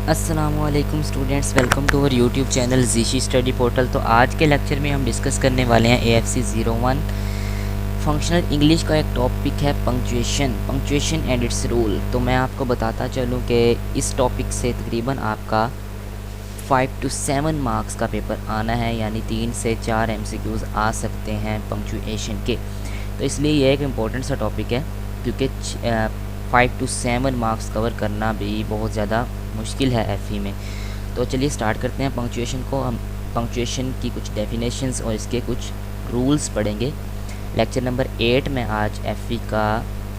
अस्सलामुअलैकुम students, welcome to our YouTube channel जीशी study portal. तो आज के लेक्चर में हम डिस्कस करने वाले हैं AFC 01 फंक्शनल इंग्लिश का एक टॉपिक है पंक्चुएशन एंड इट्स रूल। तो मैं आपको बताता चलूँ कि इस टॉपिक से तकरीबन आपका 5 to 7 मार्क्स का पेपर आना है, यानी 3 से 4 MCQs आ सकते हैं पंक्चुएशन के। तो इसलिए ये एक इम्पोर्टेंट सा टॉपिक है, क्योंकि 5 to 7 मार्क्स कवर करना भी बहुत ज़्यादा मुश्किल है FE में। तो चलिए स्टार्ट करते हैं पंक्चुएशन को। हम पंक्चुएशन की कुछ डेफिनेशंस और इसके कुछ रूल्स पढ़ेंगे। लेक्चर नंबर 8 में आज FE का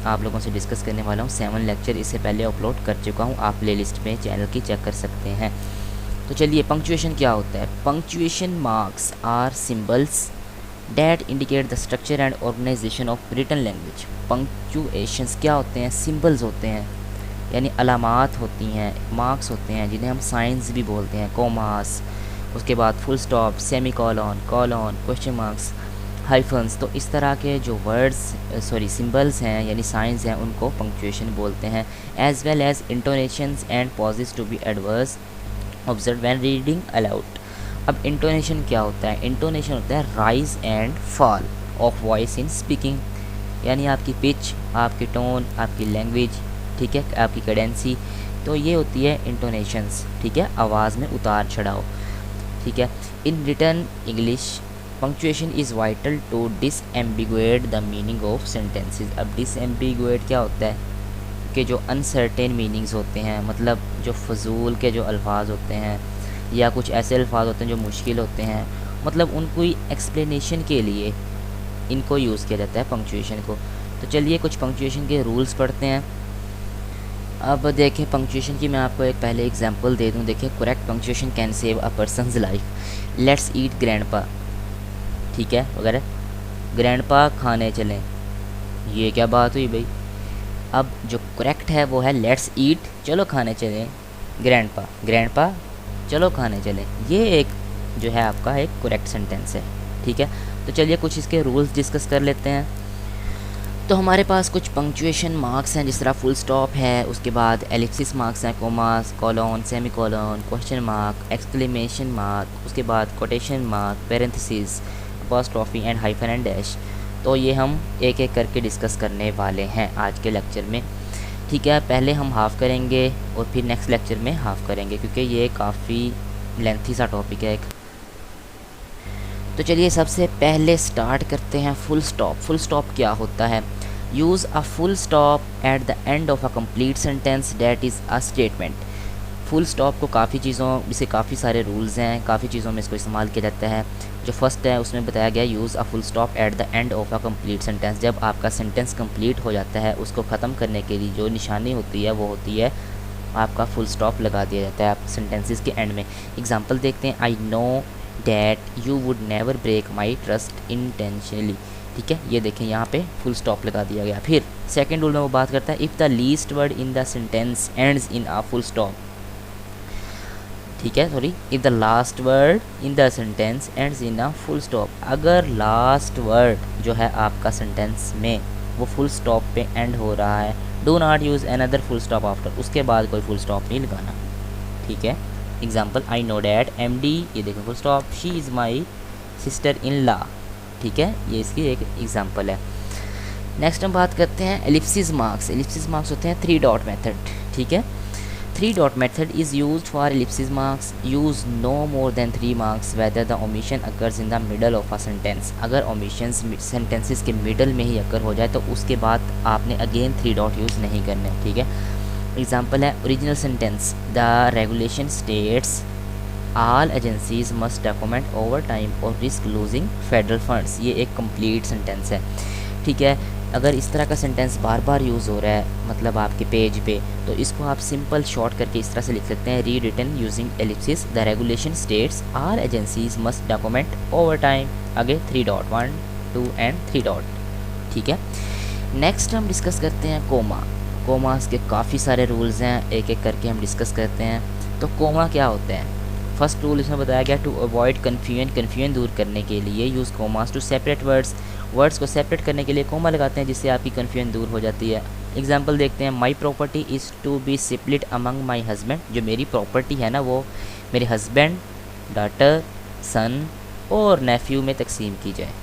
आप लोगों से डिस्कस करने वाला हूँ। 7 लेक्चर इससे पहले अपलोड कर चुका हूँ, आप प्लेलिस्ट में चैनल की चेक कर सकते हैं। तो चलिए, पंक्चुएशन क्या होता है। Punctuation marks are symbols that indicate the structure and organisation of written language. Punctuations क्या होते हैं? सिंबल्स होते हैं, यानी अलामात होती हैं, मार्क्स होते हैं जिन्हें हम साइंस भी बोलते हैं, कोमास, उसके बाद full stop, semicolon, colon, question marks, hyphens. तो इस तरह के जो सिंबल्स हैं यानी साइंस हैं, उनको पंक्चुएशन बोलते हैं। As well as intonations and pauses to be adverse observe when reading aloud. अब इंटोनेशन क्या होता है? इंटोनेशन होता है rise and fall of voice in speaking, यानी आपकी पिच, आपकी टोन, आपकी लैंग्वेज, ठीक है, आपकी कैडेंसी। तो ये होती है इंटोनेशंस, ठीक है, आवाज़ में उतार चढ़ाव, ठीक है। In written English punctuation is vital to disambiguate the meaning of sentences. अब डिसएम्बिगुएट क्या होता है? कि जो अनसर्टेन मीनिंग्स होते हैं, मतलब जो फजूल के जो अल्फाज होते हैं या कुछ ऐसे अल्फाज होते हैं जो मुश्किल होते हैं, मतलब उनको एक्सप्लेनेशन के लिए इनको यूज़ किया जाता है पंक्चुएशन को। तो चलिए कुछ पंक्चुएशन के रूल्स पढ़ते हैं। अब देखिए, पंक्चुएशन की मैं आपको एक पहले एग्जांपल दे दूं। देखिए, correct punctuation can save a person's life. Let's eat grandpa, ठीक है, वगैरह। ग्रैंडपा खाने चलें, ये क्या बात हुई भाई? अब जो करेक्ट है वो है लेट्स ईट, चलो खाने चलें, ग्रैंडपा, ग्रैंडपा चलो खाने चलें। ये एक जो है आपका एक करेक्ट सेंटेंस है, ठीक है। तो चलिए कुछ इसके रूल्स डिस्कस कर लेते हैं। तो हमारे पास कुछ पंक्चुएशन मार्क्स हैं, जिस तरह फुल स्टॉप है, उसके बाद एलिप्सिस मार्क्स हैं, commas, colon, semi colon, question mark, exclamation mark, उसके बाद quotation mark, parenthesis, apostrophe and hyphen and dash. तो ये हम एक एक करके डिस्कस करने वाले हैं आज के लेक्चर में, ठीक है। पहले हम हाफ़ करेंगे और फिर नेक्स्ट लेक्चर में हाफ़ करेंगे, क्योंकि ये काफ़ी लेंथी सा टॉपिक है एक। तो चलिए सबसे पहले स्टार्ट करते हैं फुल स्टॉप। फुल स्टॉप क्या होता है? Use a full stop at the end of a complete sentence that is a statement. Full stop को काफ़ी चीज़ों, इसे काफ़ी सारे रूल्स हैं, काफ़ी चीज़ों में इसको इस्तेमाल किया जाता है। जो फर्स्ट है उसमें बताया गया use a full stop at the end of a complete sentence. जब आपका सेंटेंस कंप्लीट हो जाता है, उसको ख़त्म करने के लिए जो निशानी होती है वो होती है आपका फुल स्टॉप लगा दिया जाता है आप सेंटेंसेस के एंड में। एग्जांपल देखते हैं। I know that you would never break my trust intentionally, ठीक है, ये देखें यहाँ पे फुल स्टॉप लगा दिया गया। फिर सेकेंड रूल में वो बात करता है, if the least word in the sentence ends in a full stop, ठीक है, sorry, if the last word in the sentence ends in a full stop. अगर लास्ट वर्ड जो है आपका सेंटेंस में वो फुल स्टॉप पे एंड हो रहा है, do not use another full stop after, उसके बाद कोई फुल स्टॉप नहीं लगाना, ठीक है। Example, I know that MD, ये देखो full stop, she is my sister in law, ठीक है, ये इसकी एक एग्जाम्पल है। नेक्स्ट हम बात करते हैं एलिप्सिस मार्क्स। एलिप्सिस मार्क्स होते हैं 3 डॉट मेथड, ठीक है। 3 dot method is used for ellipsis marks. Use no more than 3 marks whether the omission occurs in the middle of a sentence. अगर ओमिशन सेंटेंसेस के मिडल में ही अकर हो जाए तो उसके बाद आपने अगेन 3 डॉट यूज़ नहीं करने, ठीक है। एग्जाम्पल है original sentence, the regulation states all agencies must document over time और रिस्क लूजिंग फेडरल फंड्स। ये एक कंप्लीट सेंटेंस है, ठीक है। अगर इस तरह का सेंटेंस बार बार यूज़ हो रहा है मतलब आपके पेज पे, तो इसको आप सिंपल शॉर्ट करके इस तरह से लिख सकते हैं, rewritten using ellipsis, the regulation states all agencies must document over time, आगे 3 डॉट 1 2 एंड 3 डॉट, ठीक है। नेक्स्ट हम डिस्कस करते हैं कोमा। कोमास के काफ़ी सारे रूल्स हैं, एक एक करके हम डिस्कस करते हैं। तो कोमा क्या होते हैं? फर्स्ट रूल इसमें बताया गया, टू अवॉइड कन्फ्यूजन दूर करने के लिए use commas to separate words. Words को सेपरेट करने के लिए कोमा लगाते हैं, जिससे आपकी कन्फ्यूजन दूर हो जाती है। एग्जाम्पल देखते हैं, my property is to be split among my husband, जो मेरी प्रॉपर्टी है ना वो मेरे हस्बैंड, डॉटर, सन और नेफ्यू में तकसीम की जाए,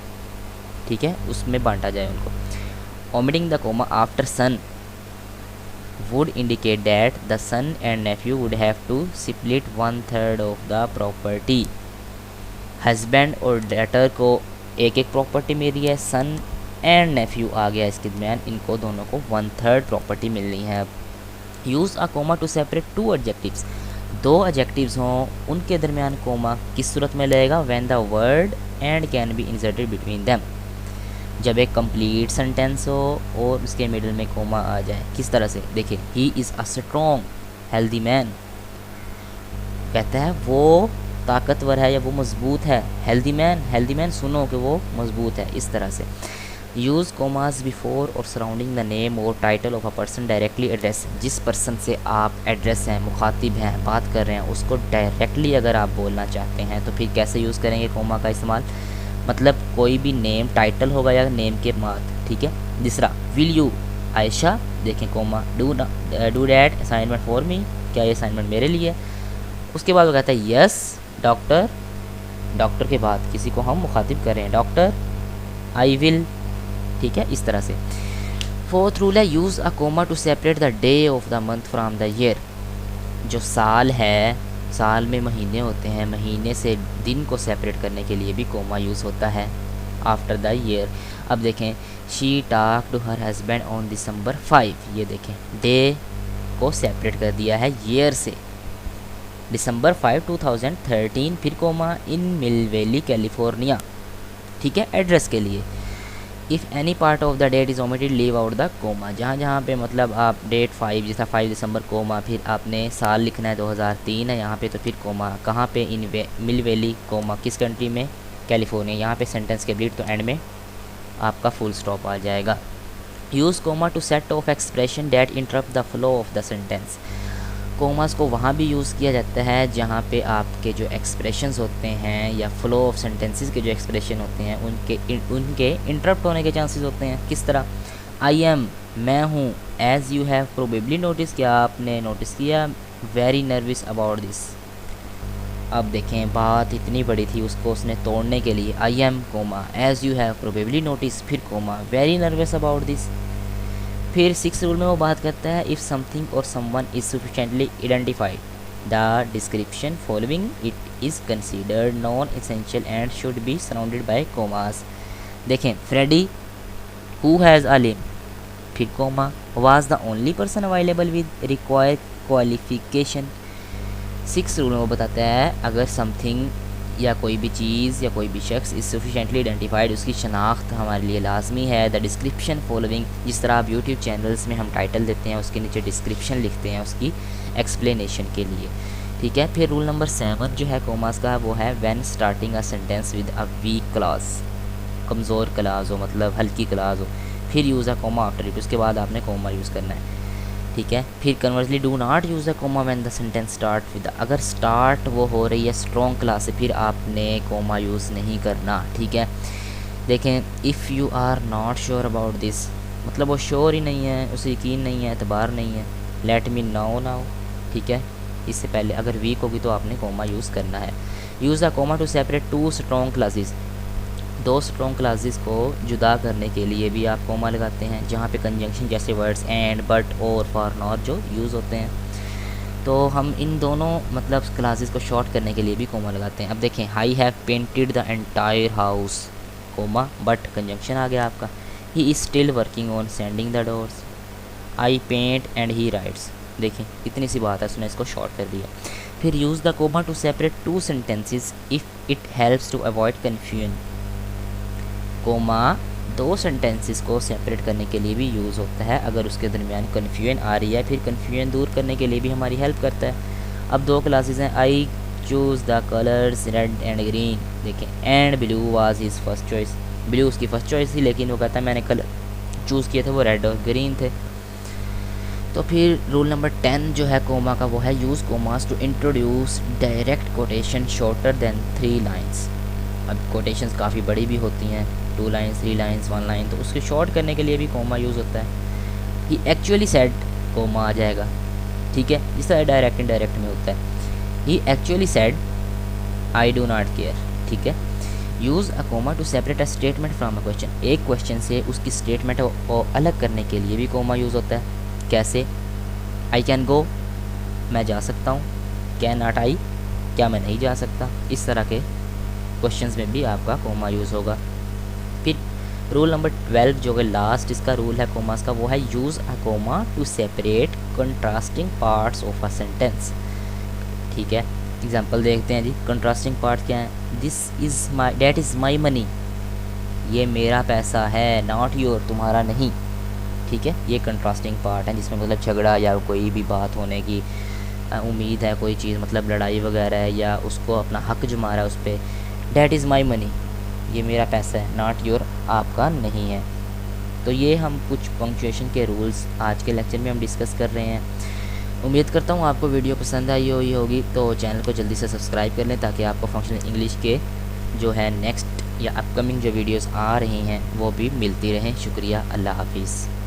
ठीक है, उसमें बांटा जाए उनको। Omitting the comma after son would indicate that the son and nephew would have to split 1/3 of the property। Husband और डॉटर को एक एक प्रॉपर्टी मिली है, सन एंड नेफ्यू आ गया इसके दरमियान, इनको दोनों को 1/3 प्रॉपर्टी मिलनी है। Use a comma to separate two adjectives, दो एडजेक्टिव्स हों उनके दरमियान कोमा किस सूरत में लगेगा, when the word and can be inserted between them, जब एक कंप्लीट सेंटेंस हो और उसके मिडिल में कोमा आ जाए। किस तरह से, देखिए, he is a strong healthy man, कहता है वो ताकतवर है या वो मजबूत है, हेल्दी मैन सुनो कि वो मजबूत है, इस तरह से। यूज़ कोमास बिफोर और सराउंडिंग द नेम और title of a person directly address, जिस पर्सन से आप एड्रेस हैं, मुखातिब हैं, बात कर रहे हैं, उसको डायरेक्टली अगर आप बोलना चाहते हैं तो फिर कैसे यूज़ करेंगे कोमा का इस्तेमाल, मतलब कोई भी नेम टाइटल होगा या नेम के बाद, ठीक है। दूसरा, विल यू आयशा, देखें comma, do that assignment for me, क्या ये असाइनमेंट मेरे लिए। उसके बाद वो कहता है यस डॉक्टर, डॉक्टर के बाद किसी को हम मुखातिब कर रहे हैं, डॉक्टर, आई विल, ठीक है, इस तरह से। फोर्थ रूल है, use a comma to separate the day of the month from the year, जो साल है, साल में महीने होते हैं, महीने से दिन को सेपरेट करने के लिए भी कोमा यूज़ होता है आफ्टर द ईयर। अब देखें, she talk to her husband on December 5, ये देखें डे को सेपरेट कर दिया है ईयर से, दिसंबर 5 2013, फिर comma, in Mill Valley California, ठीक है, एड्रेस के लिए। If any part of the date is omitted leave out the comma, जहाँ जहाँ पे मतलब आप डेट 5 जैसा 5 दिसंबर कोमा, फिर आपने साल लिखना है 2003 है यहाँ पे, तो फिर कोमा कहाँ पे, इन मिल वैली कोमा, किस कंट्री में, कैलिफोर्निया, यहाँ पे सेंटेंस के ब्लीड, तो एंड में आपका फुल स्टॉप आ जाएगा। Use comma two set of expression that interrupt the flow of the sentence, commas को वहाँ भी यूज़ किया जाता है जहाँ पे आपके जो एक्सप्रेशंस होते हैं या फ्लो ऑफ सेंटेंसेस के जो एक्सप्रेशन होते हैं उनके इंटरप्ट होने के चांसेस होते हैं। किस तरह, आई एम, मैं हूँ, as you have probably notice, क्या आपने नोटिस किया, वेरी नर्वस अबाउट दिस। अब देखें बात इतनी बड़ी थी, उसको उसने तोड़ने के लिए I am comma, as you have probably notice, फिर comma, very nervous about this. फिर 6 रूल में वो बात करता है, इफ़ समथिंग और someone is sufficiently identified the description following it is considered non essential and should be surrounded by commas. देखें, Freddie who has a limp, फिर comma, was the only person available with required qualification. 6 rule में वो बताता है, अगर something या कोई भी चीज़ या कोई भी शख्स इज़ सफिशिएंटली आइडेंटिफाइड, उसकी शनाख्त हमारे लिए लाजमी है। द डिस्क्रिप्शन फॉलोइंग, जिस तरह आप यूट्यूब चैनल्स में हम टाइटल देते हैं उसके नीचे डिस्क्रिप्शन लिखते हैं उसकी एक्सप्लेनेशन के लिए, ठीक है। फिर रूल नंबर 7 जो है कोमास का, वो है when starting a sentence with a weak clause, कमज़ोर क्लॉज हो, मतलब हल्की क्लॉज हो, फिर use a comma after it, उसके बाद आपने कोमा यूज़ करना है, ठीक है। फिर conversely do not use a comma when the sentence start with, अगर स्टार्ट वो हो रही है स्ट्रॉन्ग क्लास से, फिर आपने कोमा यूज़ नहीं करना, ठीक है। देखें, if you are not sure about this, मतलब वो श्योर ही नहीं है, उसे यकीन नहीं है, एतबार नहीं है, लेट मी नो नाउ, ठीक है। इससे पहले अगर वीक होगी तो आपने कोमा यूज़ करना है। Use a comma to separate 2 strong classes, 2 strong classes को जुदा करने के लिए भी आप कोमा लगाते हैं, जहाँ पे कंजंक्शन जैसे वर्ड्स एंड, बट और, फॉर, नॉट जो यूज़ होते हैं, तो हम इन दोनों मतलब क्लासेस को शॉर्ट करने के लिए भी कोमा लगाते हैं। अब देखें, I have painted the entire house, comma, but conjunction आ गया आपका। He is still working on sending the doors, I paint and he writes, देखें इतनी सी बात है, उसने इसको शॉर्ट कर दिया। फिर use the comma to separate 2 sentences if it helps to avoid confusion, comma 2 sentences को सेपरेट करने के लिए भी यूज़ होता है अगर उसके दरमियान कन्फ्यूजन आ रही है, फिर कन्फ्यूजन दूर करने के लिए भी हमारी हेल्प करता है। अब 2 क्लासेस हैं, I choose the colours red and green, देखें, and blue was his first choice, blue उसकी फर्स्ट चॉइस थी, लेकिन वो कहता है मैंने कलर चूज़ किए थे वो रेड और ग्रीन थे। तो फिर रूल नंबर 10 जो है कोमा का, वो है use commas to introduce direct quotation shorter than 3 lines. अब कोटेशंस काफ़ी बड़ी भी होती हैं, 2 लाइन्स, 3 लाइन्स, 1 लाइन, तो उसके शॉर्ट करने के लिए भी कोमा यूज़ होता है। ही एक्चुअली सेड कोमा आ जाएगा, ठीक है, जिस तरह डायरेक्ट इनडायरेक्ट में होता है। He actually said I do not care, ठीक है। Use a comma to separate a statement from a question, एक क्वेश्चन से उसकी स्टेटमेंट को अलग करने के लिए भी कोमा यूज़ होता है। कैसे? आई कैन गो, मैं जा सकता हूँ। कैन नॉट आई, क्या मैं नहीं जा सकता। इस तरह के क्वेश्चंस में भी आपका कोमा यूज़ होगा। फिर रूल नंबर 12 जो कि लास्ट इसका रूल है कोमास का, वो है use a comma to separate contrasting parts of a sentence, ठीक है। एग्जांपल देखते हैं जी। कंट्रास्टिंग पार्ट क्या है? This is my, that is my money, ये मेरा पैसा है, नॉट योर, तुम्हारा नहीं, ठीक है। ये कंट्रास्टिंग पार्ट है जिसमें मतलब झगड़ा या कोई भी बात होने की उम्मीद है, कोई चीज़ मतलब लड़ाई वगैरह है, या उसको अपना हक जमा रहा है उस पर। डैट इज़ माई मनी, ये मेरा पैसा है, नॉट योर, आपका नहीं है। तो ये हम कुछ पंक्चुएशन के रूल्स आज के लेक्चर में हम डिस्कस कर रहे हैं। उम्मीद करता हूँ आपको वीडियो पसंद आई होगी, तो चैनल को जल्दी से सब्सक्राइब कर लें ताकि आपको फंक्शनल इंग्लिश के जो है नेक्स्ट या अपकमिंग जो वीडियोस आ रही हैं वो भी मिलती रहें। शुक्रिया, अल्लाह हाफिज़।